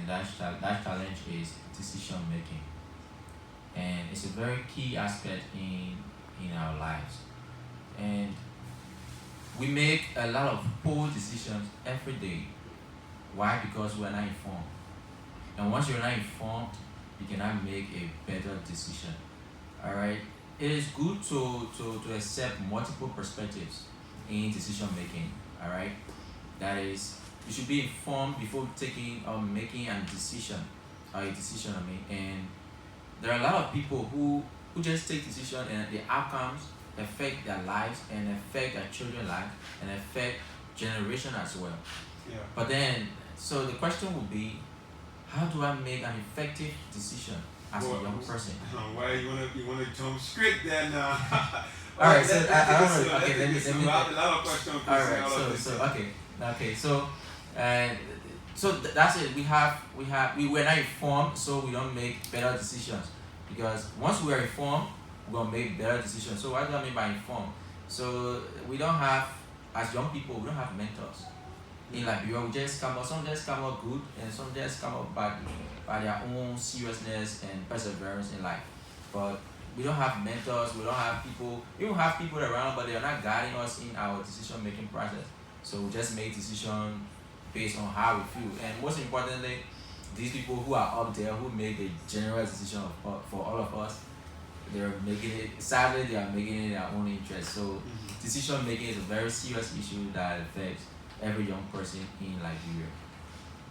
and that challenge is decision making, and it's a very key aspect in our lives. And we make a lot of poor decisions every day. Why? Because we're not informed. And once you're not informed, you cannot make a better decision. All right. It is good to accept multiple perspectives in decision making. All right. That is, you should be informed before taking or making a decision. A decision, I mean. And there are a lot of people who just take decisions and the outcomes affect their lives and affect their children's lives and affect generation as well. Yeah. But then, so the question would be, how do I make an effective decision as a young person? Why you wanna jump straight then? All right, so I don't know. Okay, let me. A lot of questions. All right, so that's it. We're not informed, so we don't make better decisions. Because once we are informed, we're gonna make better decisions. So what do I mean by informed? So we don't have, as young people, we don't have mentors. In Liberia, some just come out good, and some just come out bad by their own seriousness and perseverance in life. But we don't have mentors, we don't have people, we don't have people around, but they are not guiding us in our decision making process. So we just make decisions based on how we feel. And most importantly, these people who are up there, who make the general decision for all of us, they're making it, sadly, they are making it in their own interest. So decision making is a very serious issue that affects every young person in Liberia.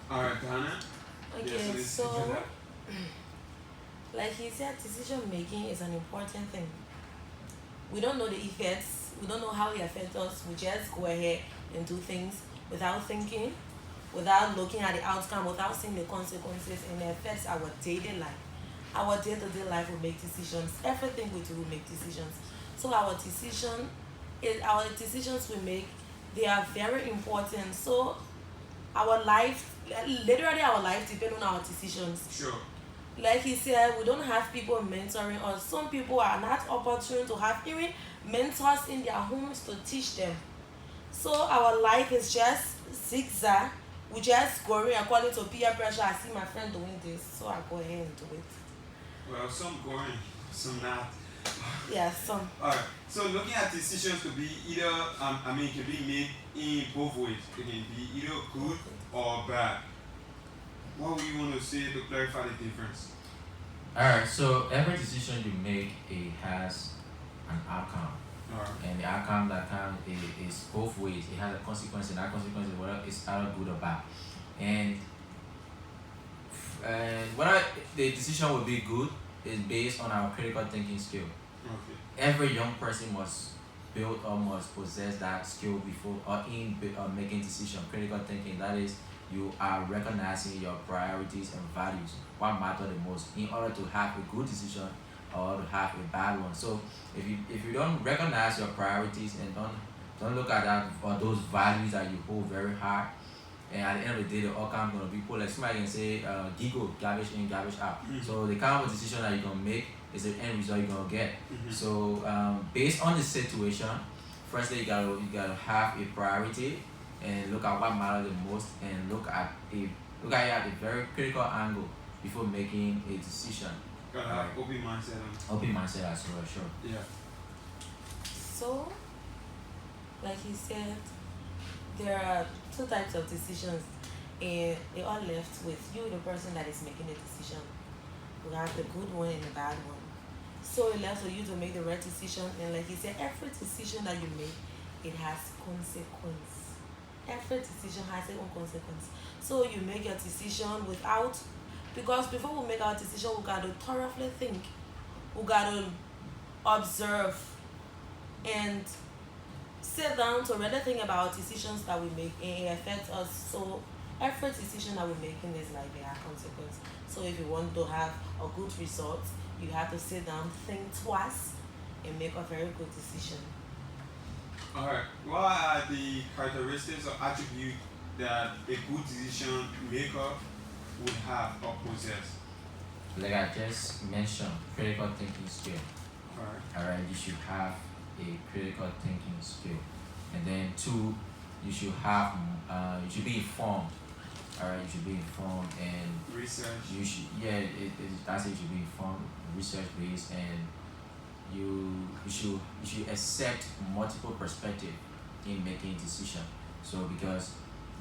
All right, Dana. Okay, Yes, so like he said, decision making is an important thing. We don't know the effects, we don't know how it affects us. We just go ahead and do things without thinking, without looking at the outcome, without seeing the consequences, and it affects our daily life. Our day-to-day life will make decisions. Everything we do will make decisions. So our decisions we make, they are very important. So our life, literally our life depends on our decisions. Sure. Like he said, we don't have people mentoring us. Some people are not opportune to have even mentors in their homes to teach them. So our life is just zigzag. We just going according to peer pressure. I see my friend doing this, so I go ahead and do it. Well, some going, some not. Yeah, some. Alright, so looking at decisions could be either, it can be made in both ways. It can be either good or bad. What would you want to say to clarify the difference? Alright, so every decision you make, it has an outcome. Alright. And the outcome that comes is both ways. It has a consequence, and that consequence is whether it's either good or bad. And whether the decision will be good is based on our critical thinking skill. Okay. Every young person must build or must possess that skill before or in making decision. Critical thinking, that is, you are recognizing your priorities and values, what matter the most, in order to have a good decision or to have a bad one. So if you don't recognize your priorities and don't look at that or those values that you hold very high, and at the end of the day, the outcome gonna be poor. Like somebody can say, giggle, garbage in, garbage out. So the kind of decision that you're gonna make is the end result you're gonna get. So based on the situation, firstly you gotta have a priority and look at what matters the most, and look at it at a very critical angle before making a decision. Gotta have open mindset. Open mindset as well, sure. Yeah. So, like he said, there are two types of decisions, and they are left with you, the person that is making the decision. We have the good one and the bad one. So it left for you to make the right decision, and like he said, every decision that you make, it has consequence. Every decision has its own consequence. So you make your decision without, because before we make our decision, we gotta thoroughly think. We gotta observe and sit down to really think about decisions that we make, and it affects us. So every decision that we make in this life, it has consequence. So if you want to have a good result, you have to sit down, think twice, and make a very good decision. Alright, what are the characteristics or attributes that a good decision maker would have or possess? Like I just mentioned, critical thinking skill. Alright, you should have a critical thinking skill. And then two, you should be informed. Alright, you should be informed and Research. you should that's it, you should be informed, research based, and you should accept multiple perspective in making decision. So because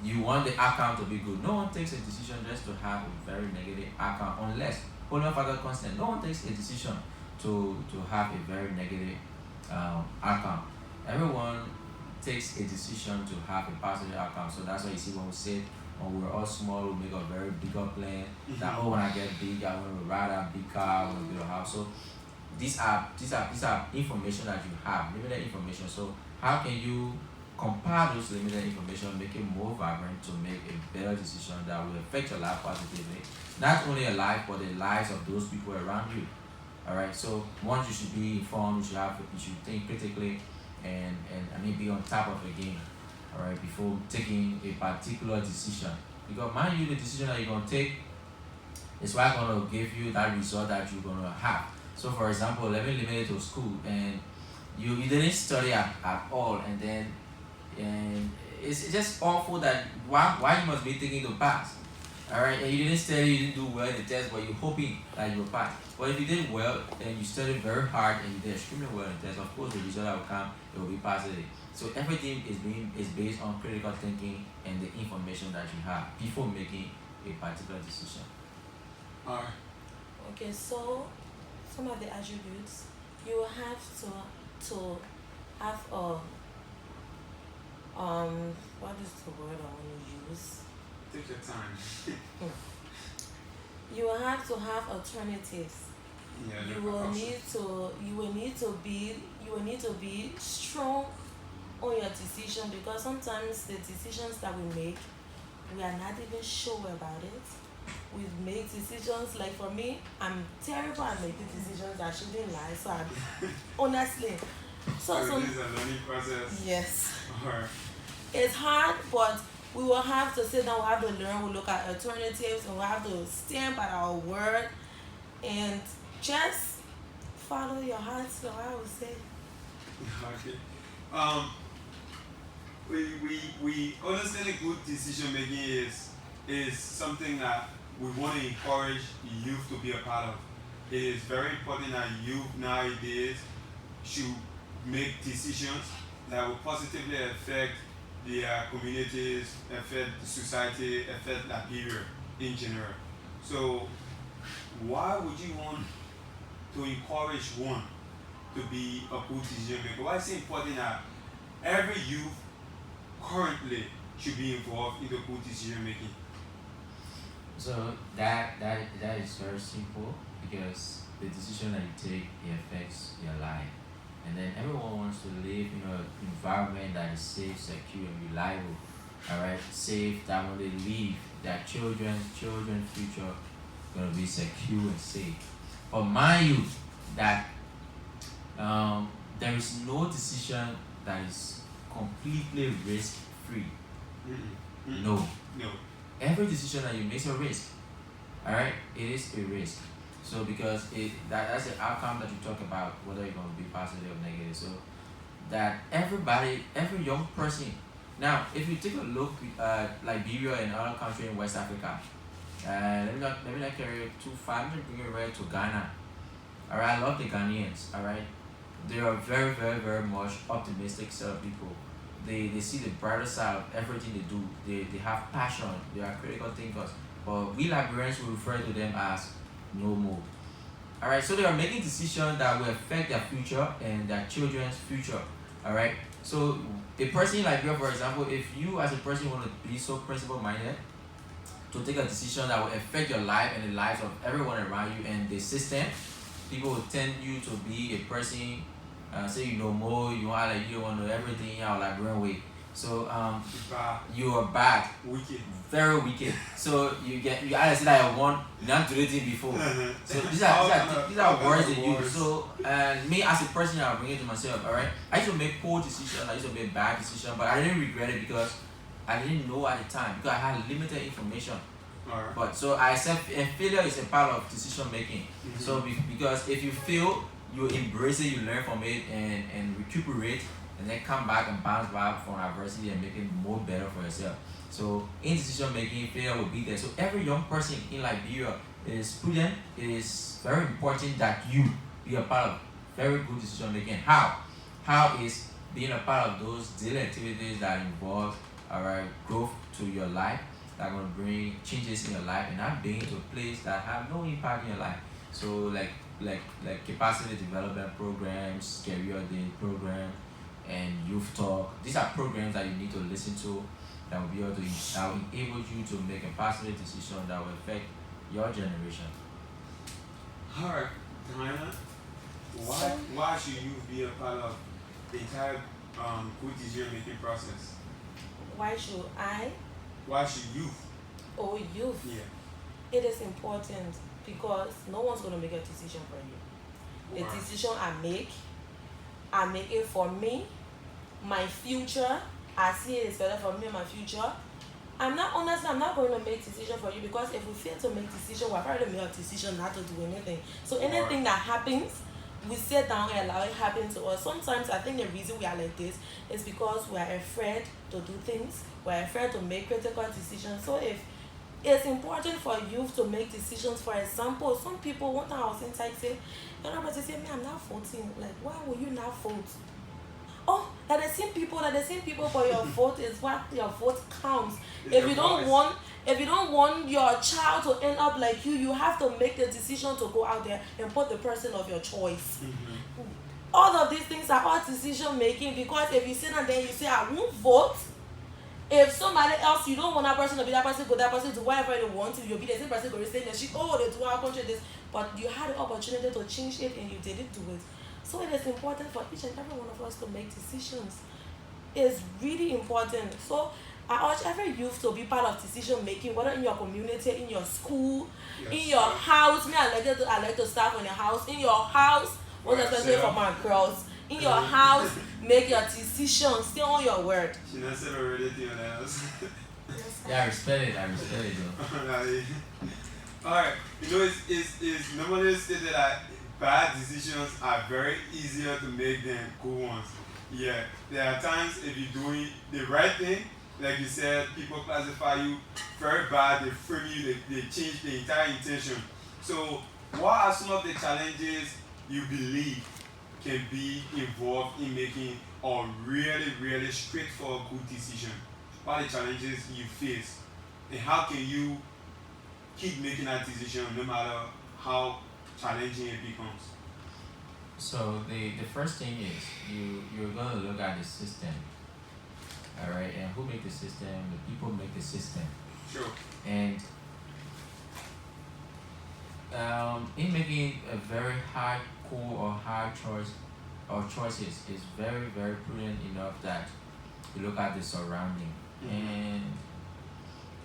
you want the outcome to be good. No one takes a decision just to have a very negative outcome unless only factor constant. No one takes a decision to have a very negative outcome. Everyone takes a decision to have a positive outcome. So that's why you see when we say when we were all small, we make a very bigger plan. That oh, when I get big, I want to ride a big car, I want to build a house. So these are information that you have, limited information. So how can you compare those limited information, make it more vibrant to make a better decision that will affect your life positively? Not only your life, but the lives of those people around you. Alright, so once you should be informed, you should think critically and be on top of the game. Alright, before taking a particular decision. Because mind you, the decision that you're gonna take is what's gonna give you that result that you're gonna have. So for example, let me limit it to school and you didn't study at all, and it's just awful that why you must be thinking to pass. Alright, and you didn't study, you didn't do well in the test, but you're hoping that you will pass. But if you did well and you studied very hard and you did extremely well in the test, of course the result that will come, it will be positive. So everything is based on critical thinking and the information that you have before making a particular decision. Alright. Okay, so some of the attributes you have to have a what is the word I want to use? Take your time. You will have to have alternatives. Yeah, You will need to be strong on your decision, because sometimes the decisions that we make, we are not even sure about it. We make decisions, like for me, I'm terrible at making decisions. I shouldn't lie, so honestly. So this is a learning process. yes, Alright. it's hard, but we will have to sit down, we have to learn, we look at alternatives, and we have to stand by our word and just follow your heart, so I would say. Okay. We understanding good decision making is something that we want to encourage youth to be a part of. It is very important that youth nowadays should make decisions that will positively affect their communities, affect the society, affect Liberia in general. So why would you want to encourage one to be a good decision maker? Why is it important that every youth currently should be involved in the good decision making? So that is very simple, because the decision that you take, it affects your life. And then everyone wants to live in an environment that is safe, secure, and reliable. Alright, safe, that when they leave, their children's future gonna be secure and safe. But mind you that there is no decision that is completely risk free. No. Every decision that you make is a risk. Alright, it is a risk. So because that's the outcome that you talk about, whether you're going to be positive or negative. So that every young person. Now, if you take a look at Liberia and other countries in West Africa, let me not carry it too far. Let me bring it right to Ghana. Alright, I love the Ghanaians. Alright, they are very, very, very much optimistic set of people. They see the brighter side of everything they do. They have passion. They are critical thinkers. But we Liberians will refer to them as no more. Alright, so they are making decisions that will affect their future and their children's future. Alright, so a person like you, for example, if you as a person want to be so principle minded to take a decision that will affect your life and the lives of everyone around you and the system, people will tend you to be a person, say you know more, you want you don't want to know everything, run away. So you are bad, wicked, very wicked. So you either say that you want not do anything before. So these are words they use. So me as a person, I bring it to myself. Alright, I used to make poor decisions, I used to make bad decisions, but I didn't regret it because I didn't know at the time, because I had limited information. Alright. But so I accept, and failure is a part of decision making. So because if you fail, you embrace it, you learn from it, and recuperate, and then come back and bounce back from adversity and make it more better for yourself. So in decision making, failure will be there. So every young person in Liberia, it is prudent, it is very important that you be a part of very good decision making. How is being a part of those daily activities that involve growth to your life, that are going to bring changes in your life, and not being to a place that have no impact in your life. So like capacity development programs, career day program, and youth talk. These are programs that you need to listen to, that will be able to that will enable you to make a positive decision that will affect your generation. Alright, Diana, why should you be a part of the entire good decision making process? Why should I? Why should you? Oh, youth. Yeah. It is important because no one's gonna make a decision for you. Wow. The decision I make it for me, my future. I see it is better for me and my future. I'm not going to make decision for you, because if we fail to make decision, we're already made a decision not to do anything. So anything that happens, we sit down and allow it happen to us. Sometimes I think the reason we are like this is because we are afraid to do things. We're afraid to make critical decisions. So if it's important for youth to make decisions, for example, some people, one time I was inside, say, everybody say, me, I'm not voting. Like, why will you not vote? Oh, that the same people for your vote is what your vote counts. If you don't want your child to end up like you have to make the decision to go out there and put the person of your choice. All of these things are all decision making, because if you sit down there and you say, I won't vote, if somebody else, you don't want that person to be that person, go that person to whatever they want to, you'll be the same person going to say that they do our country this, but you had the opportunity to change it and you didn't do it. So it is important for each and every one of us to make decisions. It's really important. So I urge every youth to be part of decision making, whether in your community, in your school, in your house. Me, I like to start in your house. In your house, most especially for my girls. In your house, make your decisions. Stay on your word. She not said already to your house. Yeah, I respect it though. Alright, it's normally stated that bad decisions are very easier to make than good ones. Yeah, there are times if you're doing the right thing, like you said, people classify you very bad, they frame you, they change the entire intention. So what are some of the challenges you believe can be involved in making a really straightforward good decision? What are the challenges you face, and how can you keep making that decision no matter how challenging it becomes? So the first thing is you're gonna look at the system. Alright, and who make the system? The people make the system. Sure. And in making a very hard call or hard choice or choices, is very prudent enough that you look at the surrounding. And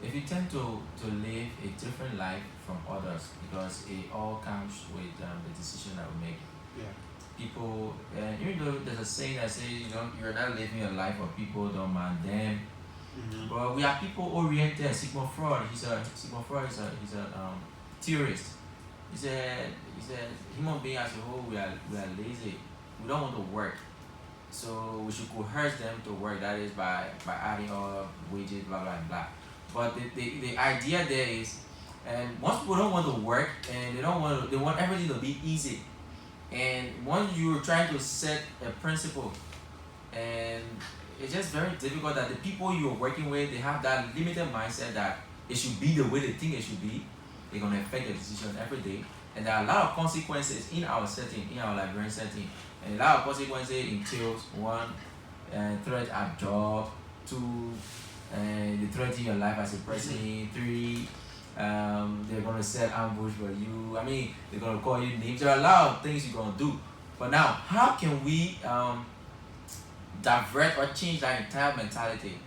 if you tend to live a different life from others, because it all comes with the decision that we make. Yeah. People, even though there's a saying that says you're not living your life for people, don't mind them. But we are people oriented. Sigmund Freud is a theorist. He said human beings as a whole, we are lazy. We don't want to work. So we should coerce them to work. That is by adding all wages, blah blah blah. But the idea there is, and most people don't want to work, and they want everything to be easy. And once you're trying to set a principle, and it's just very difficult that the people you're working with, they have that limited mindset that it should be the way they think it should be. They're gonna affect the decision every day. And there are a lot of consequences in our setting, in our Liberian setting. And a lot of consequences entails one, threat at job, two, the threat in your life as a person, three, they're gonna set ambush for you. I mean, they're gonna call you names. There are a lot of things you're gonna do. But now, how can we divert or change that entire mentality?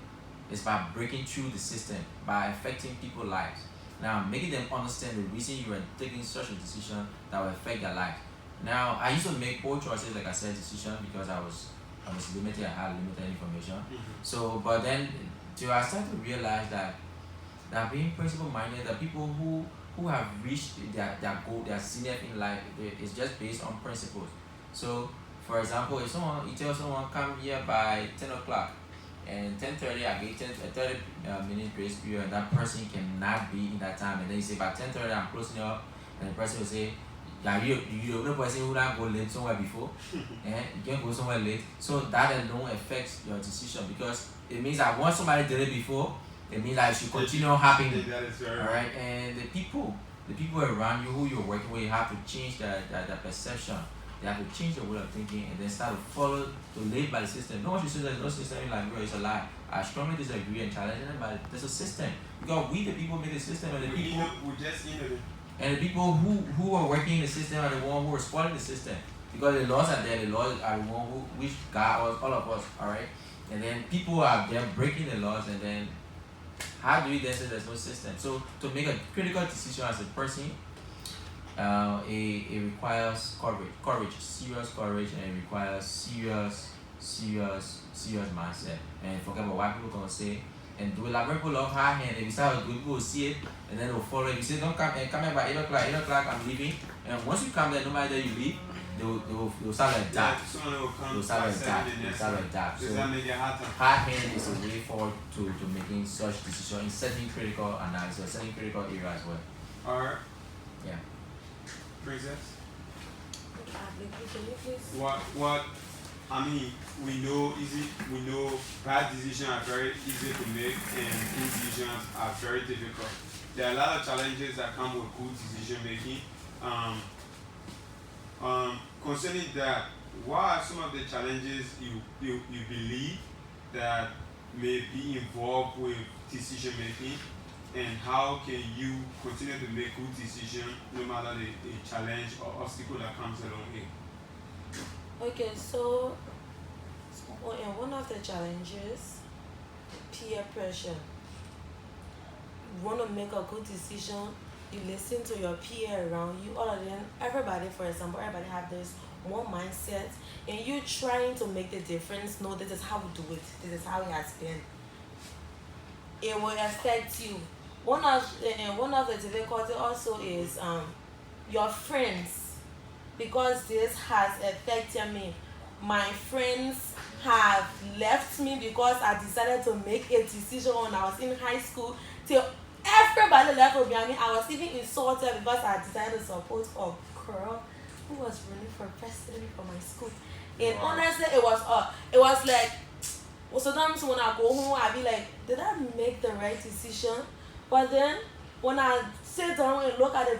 It's by breaking through the system, by affecting people's lives. Now, making them understand the reason you are taking such a decision that will affect their life. Now, I used to make poor choices, like I said, decisions, because I was limited, I had limited information. So, but then, I started to realize that being principle-minded, the people who have reached their goal, their zenith in life, it's just based on principles. So, For example, if you tell someone come here by 10 o'clock and 10:30, I give 30 minute grace period, and that person cannot be in that time, and then you say by 10:30 I'm closing up, and the person will say, yeah, you're the person who not go late somewhere before, and you can go somewhere late. So that alone affects your decision, because it means that once somebody did it before, it means that it should continue happening. That is very Alright, and the people around you who you're working with, you have to change the perception. They have to change the way of thinking and then start to follow, to live by the system. No one should say there's no system in like, bro, it's a lie. I strongly disagree and challenge them, but there's a system. Because we the people make the system, and the people and the people who are working in the system are the ones who are spoiling the system. Because the laws are there, the laws are the one which guide us, all of us, alright? And then people are there breaking the laws, and then how do you then say there's no system? So to make a critical decision as a person, it requires courage, serious courage, and it requires serious mindset. And forget about what people gonna say, and do it. Like people love high hand. If you start with good, people will see it, and then they'll follow. If you say don't come here by 8 o'clock, 8 o'clock I'm leaving, and once you come there, no matter you leave, they'll start to adapt. They'll start to adapt. So high hand is a way forward to making such decisions in setting critical analysis, setting critical area as well. Alright. Yeah. Princess? What I mean, we know bad decisions are very easy to make, and good decisions are very difficult. There are a lot of challenges that come with good decision making. Concerning that, what are some of the challenges you believe that may be involved with decision making, and how can you continue to make good decisions no matter the challenge or obstacle that comes along here? Okay, so one of the challenges, peer pressure. You want to make a good decision, you listen to your peer around you, all of them, everybody, for example, everybody have this one mindset, and you trying to make the difference. No, this is how we do it, this is how it has been. It will affect you. One of the difficulty also is your friends, because this has affected me. My friends have left me because I decided to make a decision when I was in high school. Till everybody left with me. I mean, I was even insulted because I decided to support a girl who was running for president for my school. And honestly, it was like, sometimes when I go home, I be like, did I make the right decision? But then when I sit down and look at the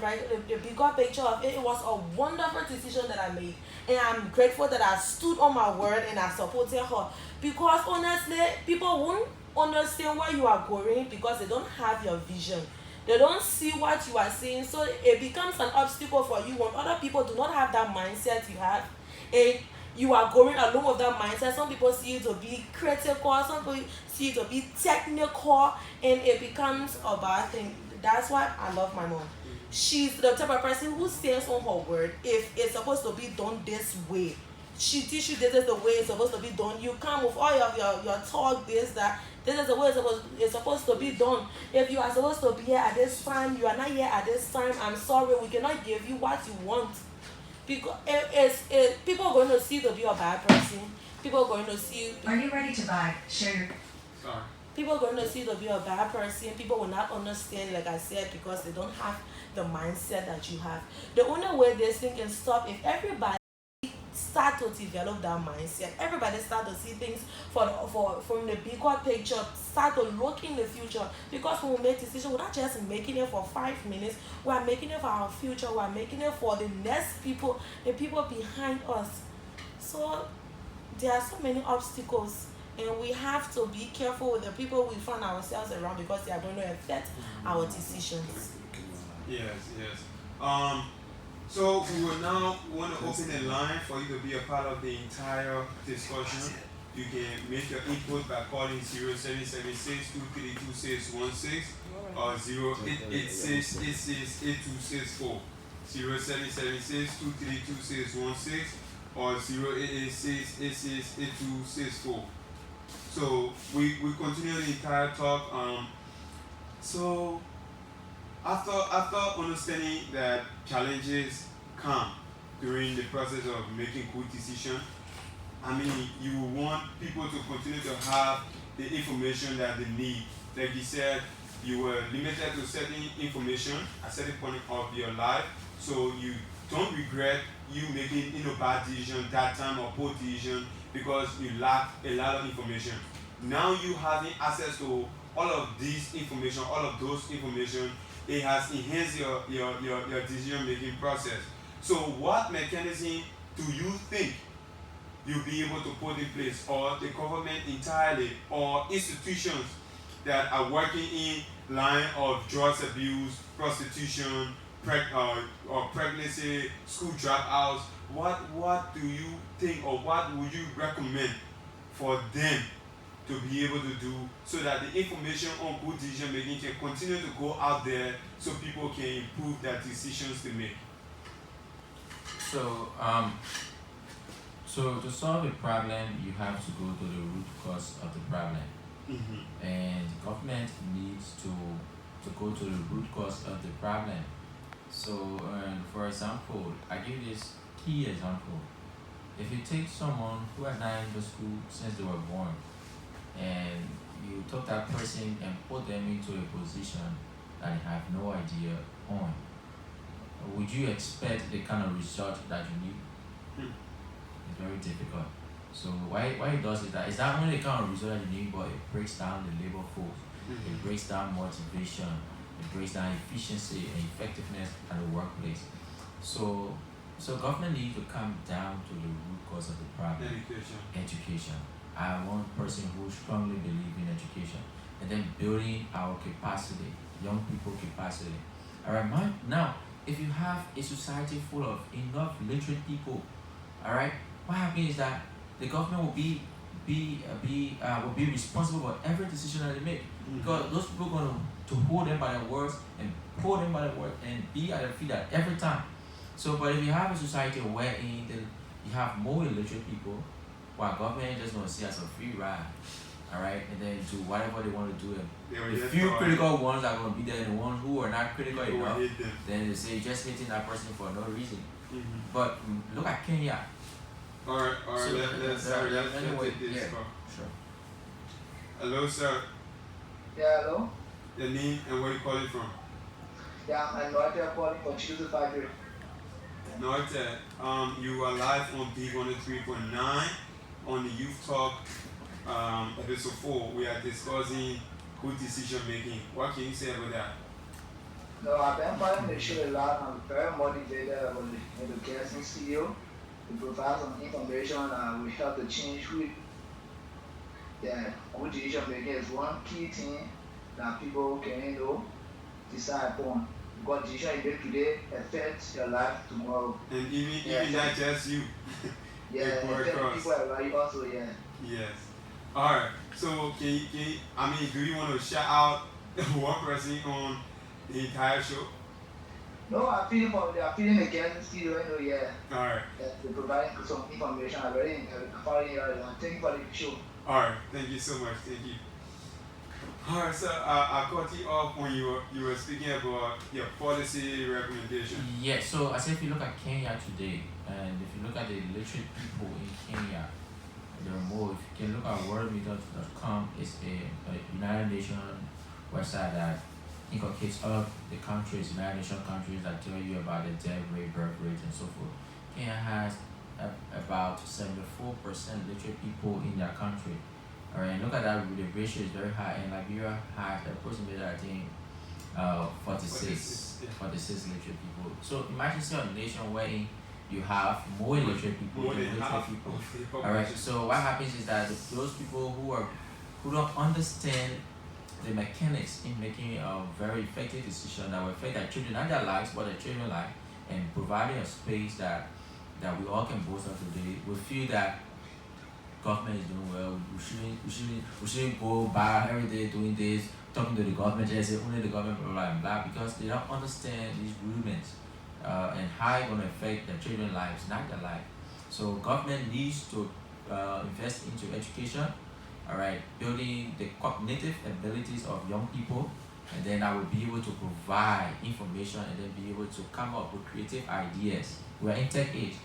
bigger picture of it, it was a wonderful decision that I made. And I'm grateful that I stood on my word and I supported her. Because honestly, people won't understand where you are going because they don't have your vision. They don't see what you are saying. So it becomes an obstacle for you when other people do not have that mindset you have. And you are going along with that mindset. Some people see you to be critical, some people see you to be technical, and it becomes a bad thing. That's why I love my mom. She's the type of person who stands on her word. If it's supposed to be done this way, she teach you this is the way it's supposed to be done. You come with all your talk, this, that. This is the way it's supposed to be done. If you are supposed to be here at this time, you are not here at this time, I'm sorry, we cannot give you what you want. Because people are going to see you to be a bad person. People are going to see you. Are you ready to buy? Share your. Sorry. People are going to see you to be a bad person. People will not understand, like I said, because they don't have the mindset that you have. The only way this thing can stop if everybody start to develop that mindset. Everybody start to see things from the bigger picture. Start to look in the future. Because when we make decisions, we're not just making it for 5 minutes. We are making it for our future. We are making it for the next people, the people behind us. So there are so many obstacles, and we have to be careful with the people we find ourselves around because they are going to affect our decisions. Yes. So we will now want to open a line for you to be a part of the entire discussion. You can make your input by calling 0776-232-616 or 0886-868264. 0776-232-616 or 0886-868264. So we continue the entire talk. So after understanding that challenges come during the process of making good decisions, I mean, you want people to continue to have the information that they need. Like you said, you were limited to certain information at certain point of your life, so you don't regret you making bad decision that time or poor decision because you lack a lot of information. Now you having access to all of this information, all of those information, it has enhanced your decision making process. So what mechanism do you think you'll be able to put in place, or the government entirely, or institutions that are working in line of drugs abuse, prostitution, or pregnancy, school dropouts? What do you think, or what would you recommend for them to be able to do so that the information on good decision making can continue to go out there so people can improve their decisions they make? So, so to solve a problem, you have to go to the root cause of the problem, and government needs to go to the root cause of the problem. So, for example, I give this key example. If you take someone who has not been to school since they were born, and you took that person and put them into a position that they have no idea on, would you expect the kind of result that you need? It's very difficult. So why it does is that it's not only the kind of result that you need, but it breaks down the labor force, it breaks down motivation, it breaks down efficiency and effectiveness at the workplace. So government needs to come down to the root cause of the problem. Education. I am one person who strongly believes in education, and then building our capacity, young people capacity. Alright, now if you have a society full of enough literate people, alright, what happens is that the government will be responsible for every decision that they make, because those people are going to hold them by their words and pull them by their words and be at their feet at every time. So, but if you have a society wherein you have more illiterate people, while government just gonna see as a free ride, alright, and then do whatever they want to do. And the few critical ones are gonna be there, and the ones who are not critical enough, then they say you're just hitting that person for no reason. But look at Kenya. Alright, So, let's anyway, take this yeah. call. Sure. Hello, sir. Yeah, hello? Your name and where you calling from? Yeah, I'm Norte calling from Chilton Factory. Norte, you are live on B103.9 on the Youth Talk episode 4. We are discussing good decision making. What can you say about that? No, I've been following the show a lot. I'm very motivated about the education CEO to provide some information that will help to change with good decision making is one key thing that people can decide upon. Because decision you make today affects your life tomorrow. And even not just you. Yeah, affect people around you also, yeah. Yes. Alright. So can you, do you want to shout out one person on the entire show? No, I'm feeling against CEO, yeah. Alright. They're providing some information. I'm very following you. Thank you for the show. Alright, thank you so much. Thank you. Alright, so I caught you off when you were speaking about your policy recommendation. Yeah, so I said if you look at Kenya today, and if you look at the literate people in Kenya, there are more. If you can look at worldmedia.com, it's a United Nations website that inculcates all of the countries, United Nations countries, that tell you about the death rate, birth rate, and so forth. Kenya has about 74% literate people in their country. Alright, look at that, the ratio is very high, and Liberia has approximately, I think, 46 literate people. So imagine a nation wherein you have more illiterate people than literate people. Alright, so what happens is that those people who don't understand the mechanics in making a very effective decision that will affect their children, not their lives, but their children's life, and providing a space that we all can boast of today, we feel that government is doing well. We shouldn't go by every day doing this, talking to the government, just say only the government, blah, blah, blah, because they don't understand these rudiments and how it's going to affect their children's lives, not their life. So government needs to invest into education, alright, building the cognitive abilities of young people, and then I will be able to provide information and then be able to come up with creative ideas. We are in tech age.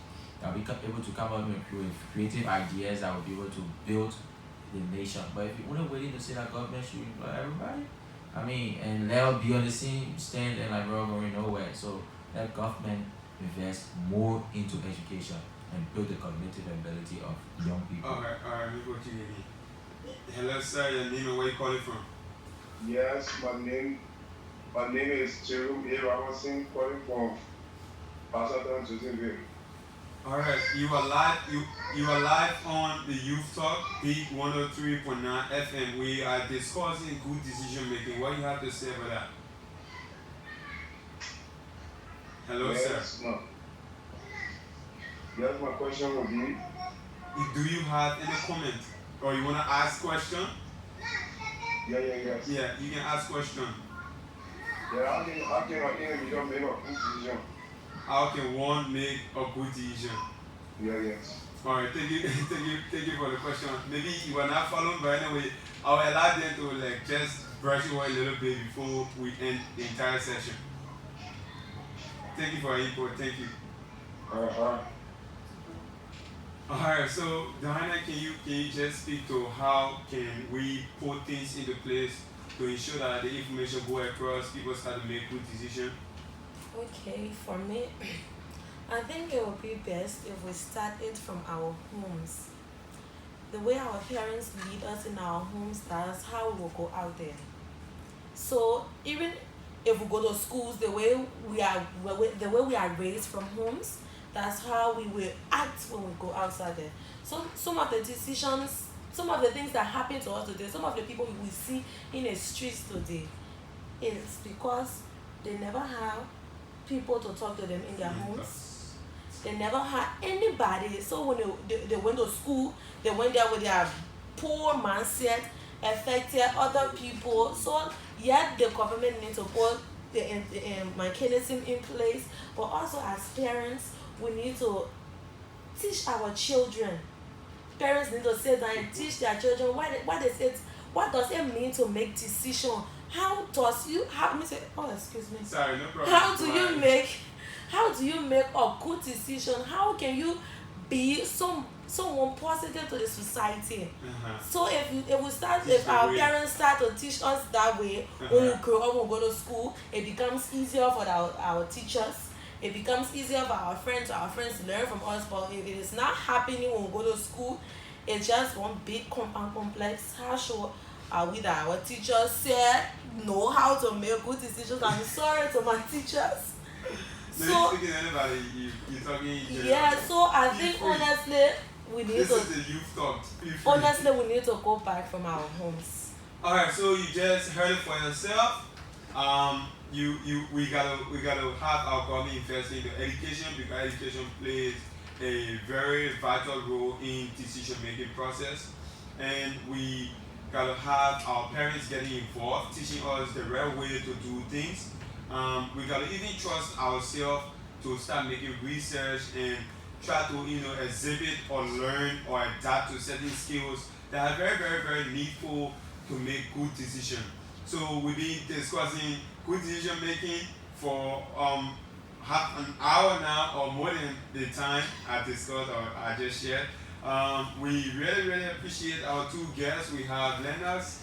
that we able to come up with creative ideas that will be able to build the nation. But if you're only waiting to say that government should employ everybody, I mean, and they'll be on the same stand and like we're going nowhere. So let government invest more into education and build the cognitive ability of young people. Alright, let me go to you again. Hello sir, your name and where you calling from? Yes, my name is Jerome A. Robinson, calling from Pasadena, Joseph. Alright, you are live on the Youth Talk, Beat 103.9 FM. We are discussing good decision making. What do you have to say about that? Hello, Yes, sir. Yes, my question will be, Do you have any comment or you want to ask question? yes. Yeah, you can ask question. Yeah, how can an individual make a good decision? How can one make a good decision? Yes. Alright, thank you for the question. Maybe you are not following, but anyway, I will allow them to like just brush over a little bit before we end the entire session. Thank you for your input. Thank you. Alright, so Diana, can you just speak to how can we put things into place to ensure that the information go across, people start to make good decisions? Okay, for me, I think it would be best if we start it from our homes. The way our parents lead us in our homes, that's how we will go out there. So even if we go to schools, the way we are raised from homes, that's how we will act when we go outside there. So some of the decisions, some of the things that happen to us today, some of the people we see in the streets today, is because they never have people to talk to them in their homes. They never had anybody. So when they went to school, they went there with their poor mindset, affected other people. So yet the government needs to put the mechanism in place, but also as parents, we need to teach our children. Parents need to sit down and teach their children what does it mean to make decision. How excuse me. Sorry, no problem. How do you make a good decision? How can you be someone positive to the society? So if our parents start to teach us that way, when we grow up, when we go to school, it becomes easier for our teachers. It becomes easier for our friends to learn from us. But if it is not happening when we go to school, it's just one big complex. How sure are we that our teachers know how to make good decisions? I'm sorry to my teachers. So you're speaking to anybody, you're talking generally. Yeah, so I think honestly we need This to is the Youth Talk. honestly we need to go back from our homes. Alright, so you just heard it for yourself. We gotta have our government invest into education, because education plays a very vital role in decision making process, and we gotta have our parents getting involved, teaching us the right way to do things. We gotta even trust ourselves to start making research and try to exhibit or learn or adapt to certain skills that are very, very, very needful to make good decisions. So we've been discussing good decision making for half an hour now, or more than the time I discussed or I just shared. We really, really appreciate our two guests. We have Lennox,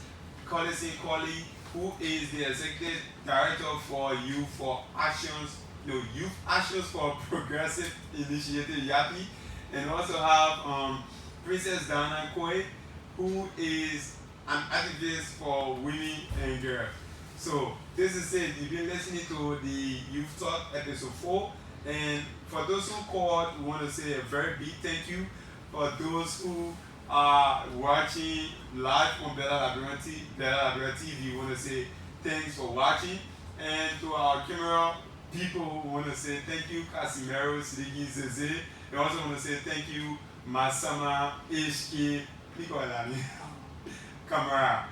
Kollison, Kollie, who is the Executive Director for Youth Actions for Progressive Initiative, YAPI, and also have Princess Diana Quaye, who is an activist for women and girls. So this is it. You've been listening to the Youth Talk episode 4, and for those who called, we want to say a very big thank you. For those who are watching live on Bella Liberia TV, we want to say thanks for watching. And to our camera people, we want to say thank you, Casimiro, Sidiki, Zeze. We also want to say thank you, Masama, HK, Camera.